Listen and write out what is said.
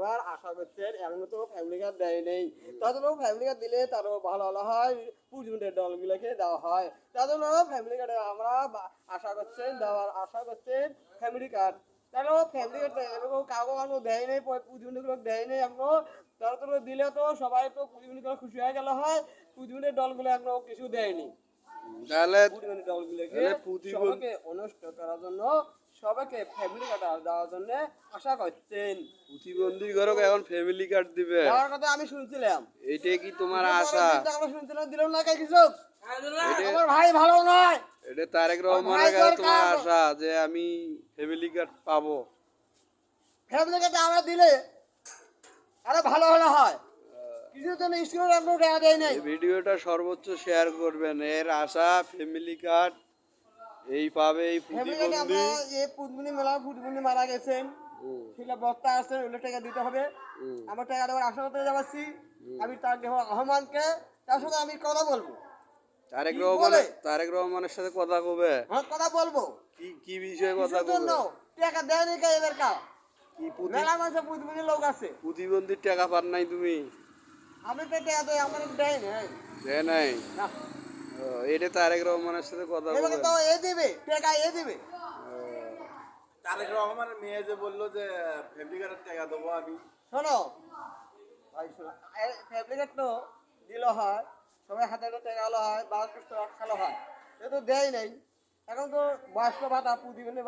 দেওয়ার আশা করছেন, এমন তো ফ্যামিলি কার্ড দেয় নেই। তার জন্য ফ্যামিলি কার্ড দিলে তারও ভালো ভালো হয়, প্রতিবন্ধী দলগুলোকে দেওয়া হয়। তার জন্য ফ্যামিলি কার্ডে আমরা আশা করছেন, দেওয়ার আশা করছেন ফ্যামিলি কার্ড। তাহলে ফ্যামিলি কার্ড এরকম কাগজ এখনো দেয় নেই, প্রতিবন্ধীগুলো দেয় নেই এখনো। তার জন্য দিলে তো সবাই তো প্রতিবন্ধীগুলো খুশি হয়ে গেল হয়, প্রতিবন্ধী দলগুলো এখনো কিছু দেয়নি। তাহলে প্রতিবন্ধী দলগুলোকে তাহলে প্রতিবন্ধী সবাইকে অনুষ্ঠিত করার জন্য, সবাইকে ফ্যামিলি কার্ড দেওয়ার জন্য আশা করছেন। প্রতিবন্ধী ঘরক এখন ফ্যামিলি কার্ড দিবে, যাওয়ার কথা আমি শুনছিলাম। এইটাই কি তোমার কিন্তু আশা? পরের দিন আমরা শুনছিলাম দিল না কে কিছু। এটা আমার ভাই ভালো নয়। এটা তারেক রহমানের ভাই কাছে তোমার দরকার। আশা যে আমি ফ্যামিলি কার্ড পাবো? ফ্যামিলি কার্ড আমরা দিলে আরো ভালো হলে হয়। কিছু জন্য স্কুলের আমরা টাকা দেয় নাই। এই ভিডিওটা সর্বোচ্চ শেয়ার করবেন, এর আশা ফ্যামিলি কার্ড এই পাবে এই ফ্যামিলি কার্ডে প্রতিবন্ধী। আমরা এই প্রতিবন্ধী মারা গেছেন, হুম, সেটা বক্তা আছে, ওগুলো টাকা দিতে হবে। হুম, আমার টাকা দেওয়ার আশা করতে যাচ্ছি। আমি তার রহমানকে, তার সাথে আমি কথা বলবো। তারেক কি রহমানের বলে? তারেক রহমানের সাথে কথা কবে? হ্যাঁ, কথা বলবো। কি কি বিষয়ে কথা কিসের জন্য কবে? টাকা দেয়নি কে এদের কা? কি মেলা মাসে প্রতিবন্ধী লোক আছে। প্রতিবন্ধীর টাকা পান নাই তুমি? আমি তো টাকা দেয়, আমার দেয় নাই। দেয় নাই? না, ও, এটা তারেক রহমানের সাথে কথা এবারে কবে? তো এ দিবে, টাকা এ দিবে। তারেক রহমানের মেয়ে যে বললো যে ফ্যামিলি কার্ডের টাকা দেবো আমি। শোনো ভাই, শোনো, ফ্যামিলি কার্ড তো দিল হয়, সবাই হাতে হাতে টাকা আলো হয়, 12 টাকা খালো হয়, এ তো দেয় নাই। এখন তো বয়স্ক ভাতা প্রতিবন্ধী